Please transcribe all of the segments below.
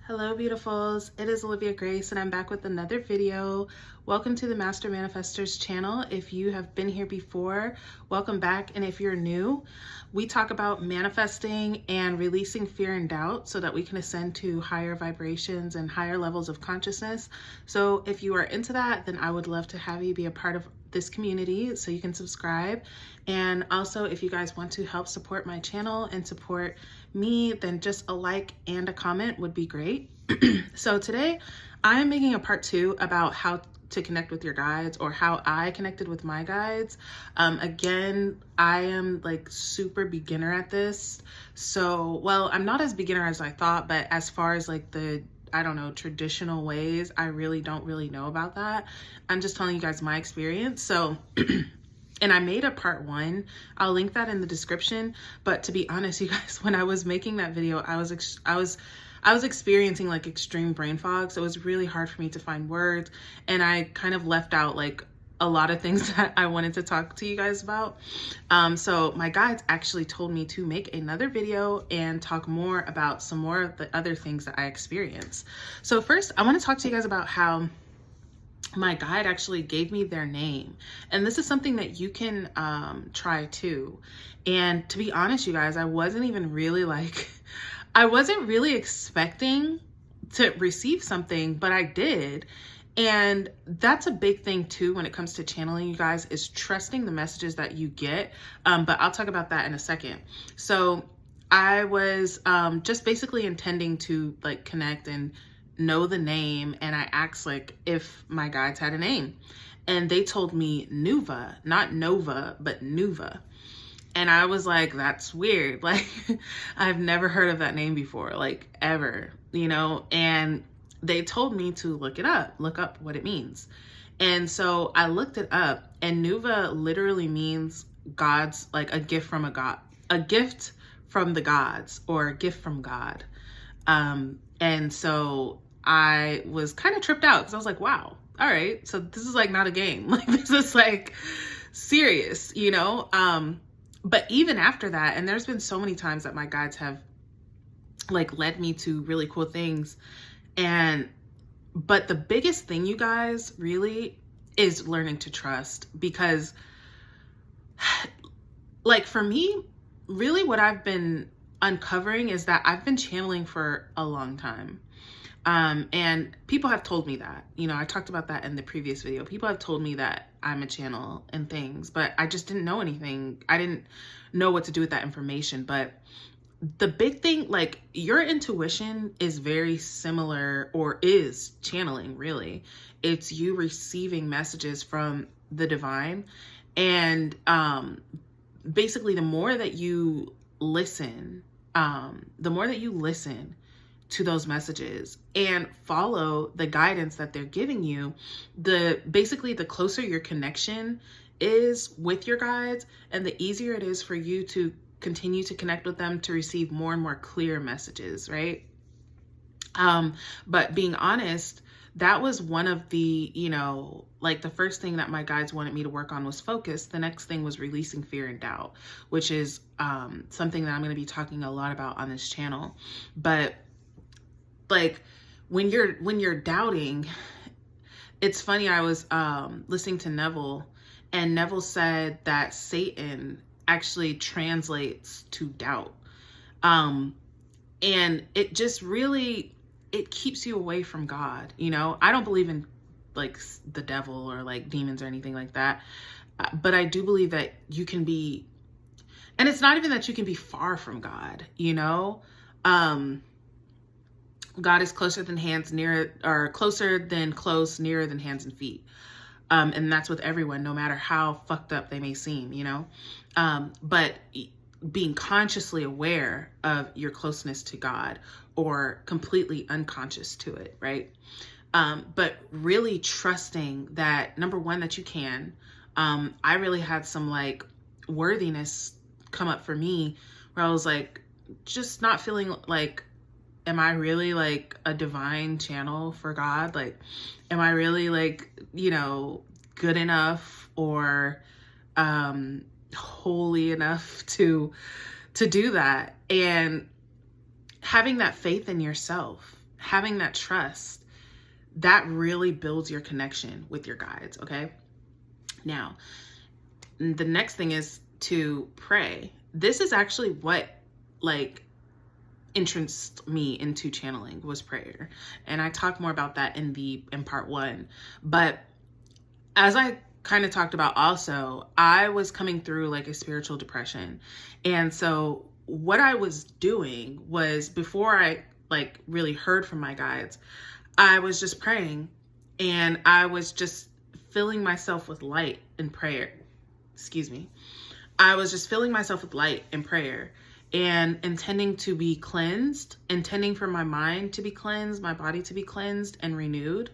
Hello beautifuls, it is Olivia Grace and I'm back with another video. Welcome to the Master Manifestors channel. If you have been here before, welcome back, and if you're new, we talk about manifesting and releasing fear and doubt so that we can ascend to higher vibrations and higher levels of consciousness. So if you are into that, then I would love to have you be a part of this community so you can subscribe. And also, if you guys want to help support my channel and support me, then just a like and a comment would be great. So today I am making a part 2 about how to connect with your guides, or how I connected with my guides. Again, I am like super beginner at this. So, well, I'm not as beginner as I thought, but as far as like the, I don't know, traditional ways, I really don't know about that. I'm just telling you guys my experience. So, and I made a part 1. I'll link that in the description. But to be honest, you guys, when I was making that video, I was experiencing like extreme brain fog. So it was really hard for me to find words. And I kind of left out like a lot of things that I wanted to talk to you guys about. So my guides actually told me to make another video and talk more about some more of the other things that I experienced. So first, I want to talk to you guys about how my guide actually gave me their name. And this is something that you can try too. And to be honest, you guys, I wasn't really expecting to receive something, but I did. And that's a big thing too when it comes to channeling, you guys, is trusting the messages that you get. But I'll talk about that in a second. So I was just basically intending to like connect and know the name, and I asked like if my guides had a name, and they told me Nuva, not Nova, but Nuva. And I was like, that's weird. Like, I've never heard of that name before, like ever, you know? And they told me to look up what it means. And so I looked it up, and Nuva literally means God's, like a gift from a gift from the gods, or a gift from God. And so I was kind of tripped out because I was like, wow, all right, so this is like not a game. Like, this is like serious, you know? But even after that, and there's been so many times that my guides have like led me to really cool things. But the biggest thing, you guys, really is learning to trust, because like for me, really what I've been uncovering is that I've been channeling for a long time. And people have told me that, you know, I talked about that in the previous video. People have told me that I'm a channel and things, but I just didn't know anything. I didn't know what to do with that information. But the big thing, like, your intuition is very similar, or is channeling, really. It's you receiving messages from the divine. And basically, the more that you listen to those messages and follow the guidance that they're giving you, basically the closer your connection is with your guides, and the easier it is for you to continue to connect with them, to receive more and more clear messages, right? But being honest, that was one of the, you know, like the first thing that my guides wanted me to work on was focus. The next thing was releasing fear and doubt, which is something that I'm going to be talking a lot about on this channel. But like when you're doubting, it's funny, I was listening to Neville, and Neville said that Satan actually translates to doubt. And it just really, it keeps you away from God. You know, I don't believe in like the devil or like demons or anything like that. But I do believe that you can be, and it's not even that you can be far from God, you know? God is closer than hands, near, or closer than close, nearer than hands and feet. And that's with everyone, no matter how fucked up they may seem, you know? But being consciously aware of your closeness to God, or completely unconscious to it, right? But really trusting that, number one, that you can. I really had some like worthiness come up for me, where I was like, just not feeling like, am I really like a divine channel for God? Like, am I really like, you know, good enough or holy enough to do that? And having that faith in yourself, having that trust, that really builds your connection with your guides, okay? Now, the next thing is to pray. This is actually what like introduced me into channeling, was prayer. And I talk more about that in part 1. But as I kind of talked about also, I was coming through like a spiritual depression. And so what I was doing was, before I like really heard from my guides, I was just praying, and I was just filling myself with light in prayer. Excuse me. I was just filling myself with light in prayer and intending to be cleansed, intending for my mind to be cleansed, my body to be cleansed and renewed.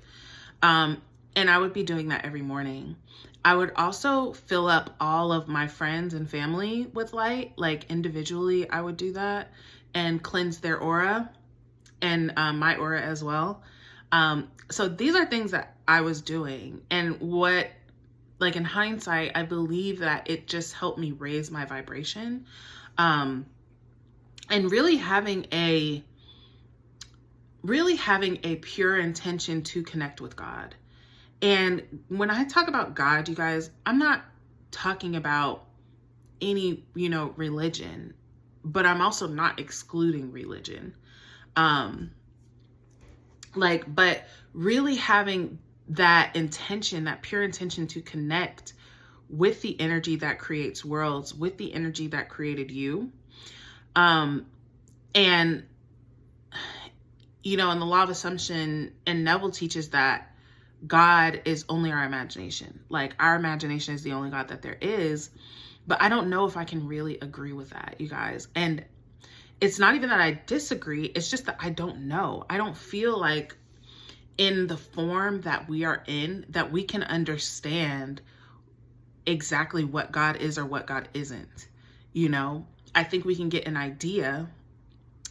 And I would be doing that every morning. I would also fill up all of my friends and family with light, like individually I would do that, and cleanse their aura and my aura as well. So these are things that I was doing, and what, like in hindsight, I believe that it just helped me raise my vibration, and really having a pure intention to connect with God. And when I talk about God, you guys, I'm not talking about any, religion, but I'm also not excluding religion. But really having that intention, that pure intention to connect with the energy that creates worlds, with the energy that created you. And, in the law of assumption, and Neville teaches that God is only our imagination. Like, our imagination is the only God that there is. But I don't know if I can really agree with that, you guys. And it's not even that I disagree. It's just that I don't know. I don't feel like in the form that we are in, that we can understand exactly what God is or what God isn't. I think we can get an idea,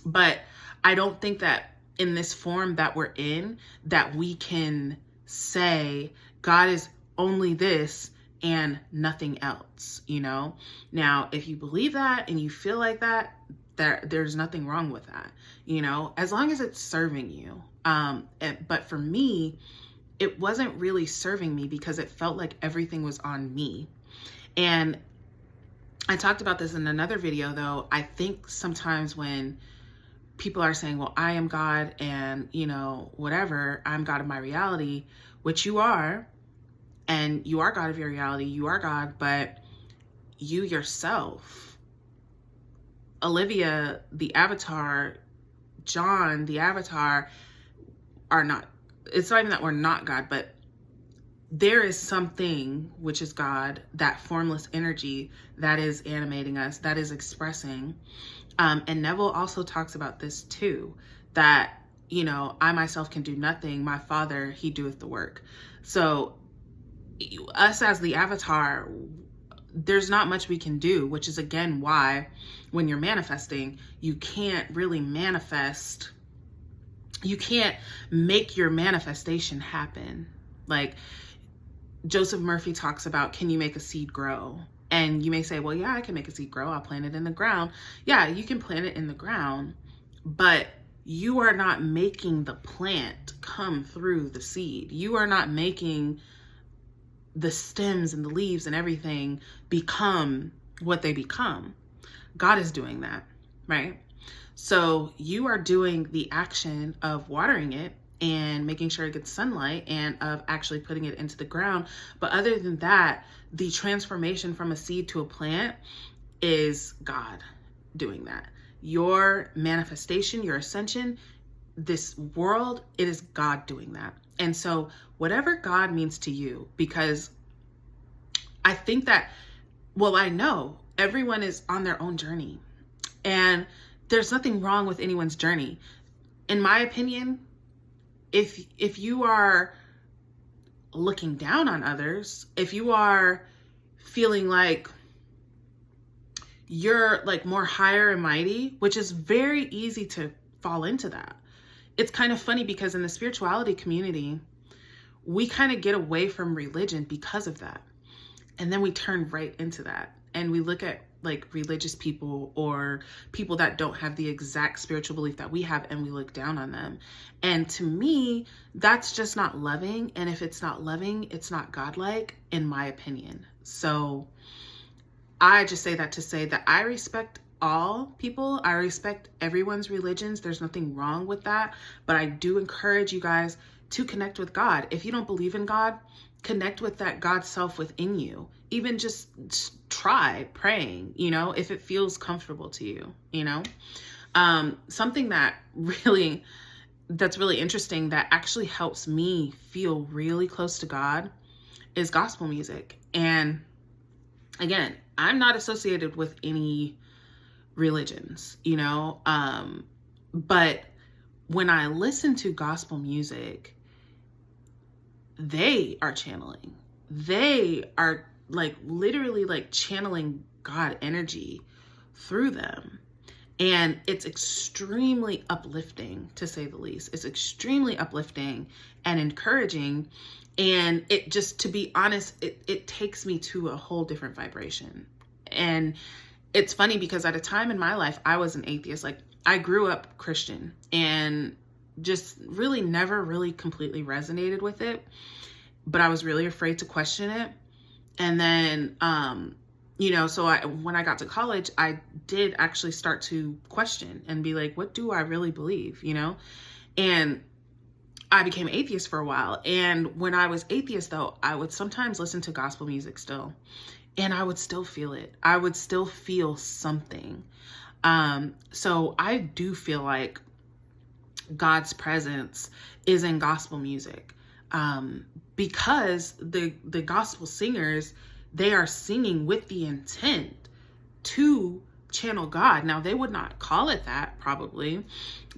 but I don't think that in this form that we're in, that we can say God is only this and nothing else, Now, if you believe that and you feel like that, there's nothing wrong with that, as long as it's serving you. But for me, it wasn't really serving me, because it felt like everything was on me. And I talked about this in another video, though. I think sometimes when people are saying, well, I am God, and, whatever, I'm God of my reality, which you are, and you are God of your reality, you are God, but you yourself, Olivia, the avatar, John, the avatar, are not. It's not even that we're not God, but there is something, which is God, that formless energy that is animating us, that is expressing. And Neville also talks about this too, that, I myself can do nothing. My Father, he doeth the work. So us as the avatar, there's not much we can do, which is again why when you're manifesting, you can't really manifest. You can't make your manifestation happen. Like Joseph Murphy talks about, can you make a seed grow? And you may say, well, yeah, I can make a seed grow. I'll plant it in the ground. Yeah, you can plant it in the ground, but you are not making the plant come through the seed. You are not making the stems and the leaves and everything become what they become. God is doing that, right? So you are doing the action of watering it and making sure it gets sunlight and of actually putting it into the ground. But other than that, the transformation from a seed to a plant is God doing that. Your manifestation, your ascension, this world, it is God doing that. And so whatever God means to you, because I think that, well, I know everyone is on their own journey, and there's nothing wrong with anyone's journey. In my opinion, if you are looking down on others, if you are feeling like you're like more higher and mighty, which is very easy to fall into that. It's kind of funny because in the spirituality community, we kind of get away from religion because of that. And then we turn right into that. And we look at like religious people or people that don't have the exact spiritual belief that we have, and we look down on them. And to me, that's just not loving. And if it's not loving, it's not godlike, in my opinion. So I just say that to say that I respect all people. I respect everyone's religions. There's nothing wrong with that. But I do encourage you guys to connect with God. If you don't believe in God, connect with that God self within you. Even just try praying, you know, if it feels comfortable to you, you know. Something that's really interesting that actually helps me feel really close to God is gospel music. And again, I'm not associated with any religions, you know, but when I listen to gospel music, they are channeling. They are like literally like channeling God energy through them. And it's extremely uplifting, to say the least. It's extremely uplifting and encouraging. And it just, to be honest, it takes me to a whole different vibration. And it's funny because at a time in my life, I was an atheist. Like, I grew up Christian and just really never really completely resonated with it. But I was really afraid to question it. And then, you know, so when I got to college, I did actually start to question and be like, what do I really believe, you know? And I became atheist for a while. And when I was atheist, though, I would sometimes listen to gospel music still. And I would still feel it. I would still feel something. So I do feel like God's presence is in gospel music. Because the gospel singers, they are singing with the intent to channel God. Now, they would not call it that probably,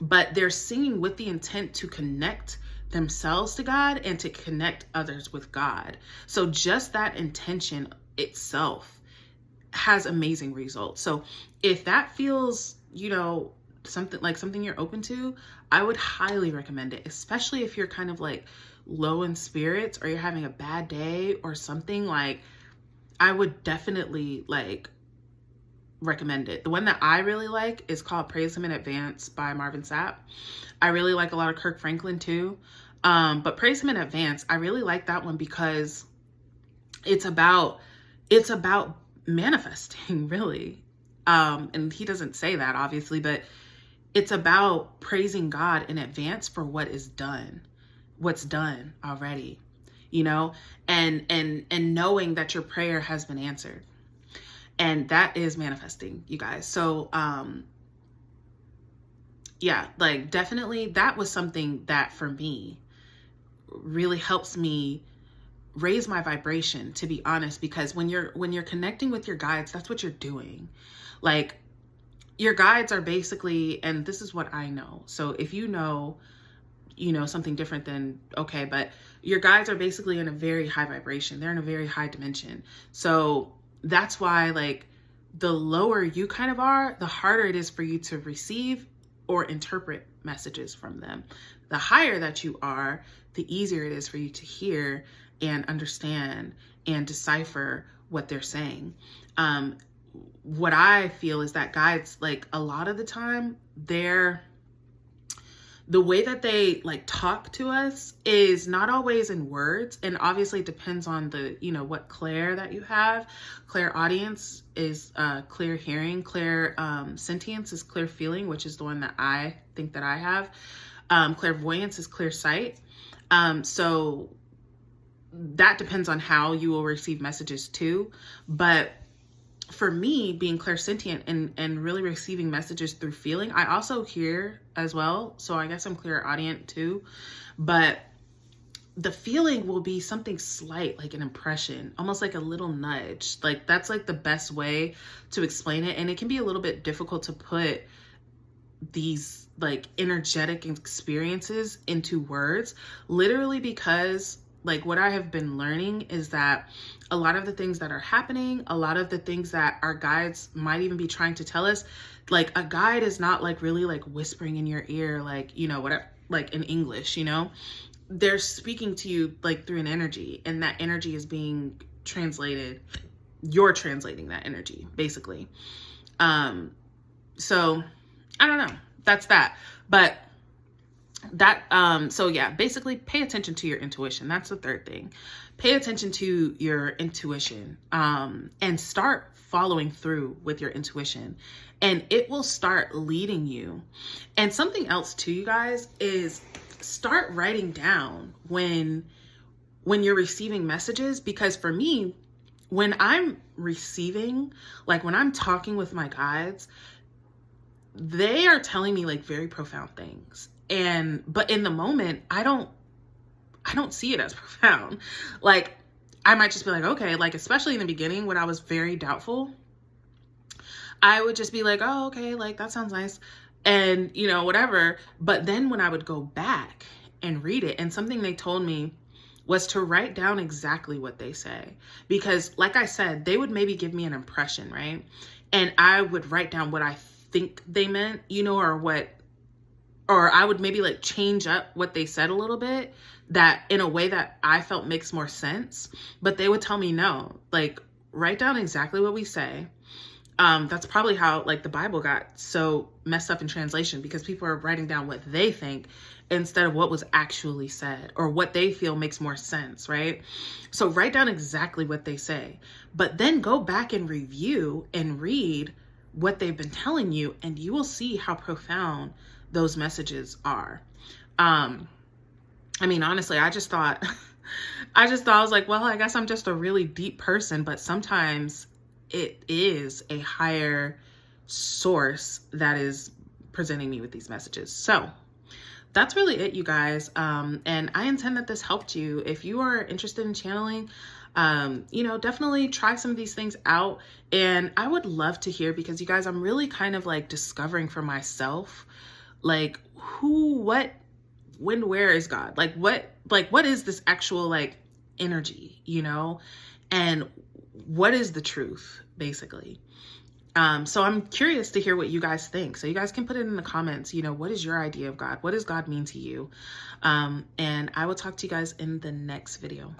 but they're singing with the intent to connect themselves to God and to connect others with God. So just that intention itself has amazing results. So if that feels, you know, something you're open to, I would highly recommend it, especially if you're kind of like low in spirits or you're having a bad day or something. Like, I would definitely like recommend it. The one that I really like is called Praise Him in Advance by Marvin Sapp. I really like a lot of Kirk Franklin too. But Praise Him in Advance, I really like that one because it's about manifesting, really. And he doesn't say that obviously, but it's about praising God in advance for what's done already, you know, and knowing that your prayer has been answered. And that is manifesting, you guys. So, yeah, like definitely that was something that for me really helps me raise my vibration, to be honest, because when you're connecting with your guides, that's what you're doing. Like, your guides are basically, and this is what I know. So if you know something different, then okay, but your guides are basically in a very high vibration. They're in a very high dimension. So that's why, like, the lower you kind of are, the harder it is for you to receive or interpret messages from them. The higher that you are, the easier it is for you to hear and understand and decipher what they're saying. What I feel is that guides, like, a lot of the time, the way that they like talk to us is not always in words, and obviously it depends on the, you know, what clair that you have. Clairaudience is clear hearing. Clairsentience is clear feeling, which is the one that I think that I have. Clairvoyance is clear sight. So that depends on how you will receive messages too. But for me, being clairsentient and really receiving messages through feeling, I also hear as well. So I guess I'm clairaudient too. But the feeling will be something slight, like an impression, almost like a little nudge. Like, that's like the best way to explain it. And it can be a little bit difficult to put these like energetic experiences into words, literally, because like what I have been learning is that a lot of the things that are happening, a lot of the things that our guides might even be trying to tell us, like, a guide is not like really like whispering in your ear, like, you know, whatever, like in English, you know, they're speaking to you like through an energy, and that energy is being translated you're translating that energy, basically. So I don't know. That's that. But so yeah, basically pay attention to your intuition. That's the third thing. Pay attention to your intuition, and start following through with your intuition, and it will start leading you. And something else too, you guys, is start writing down when you're receiving messages, because for me, when I'm receiving, like when I'm talking with my guides, they are telling me like very profound things. But in the moment, I don't see it as profound. Like, I might just be like, okay, like, especially in the beginning when I was very doubtful, I would just be like, oh, okay, like that sounds nice. And, you know, whatever. But then when I would go back and read it, and something they told me was to write down exactly what they say. Because like I said, they would maybe give me an impression, right? And I would write down what I think they meant, you know, or I would maybe like change up what they said a little bit, that in a way that I felt makes more sense. But they would tell me, no, like write down exactly what we say. That's probably how like the Bible got so messed up in translation, because people are writing down what they think instead of what was actually said or what they feel makes more sense, right? So write down exactly what they say, but then go back and review and read what they've been telling you, and you will see how profound those messages are. I mean, honestly, I just thought I was like, well, I guess I'm just a really deep person, but sometimes it is a higher source that is presenting me with these messages. So that's really it, you guys. And I intend that this helped you. If you are interested in channeling, you know, definitely try some of these things out. And I would love to hear, because you guys, I'm really kind of like discovering for myself, like who, what, when, where is God? Like what is this actual like energy, you know? And what is the truth, basically? So I'm curious to hear what you guys think. So you guys can put it in the comments, you know, what is your idea of God? What does God mean to you? And I will talk to you guys in the next video.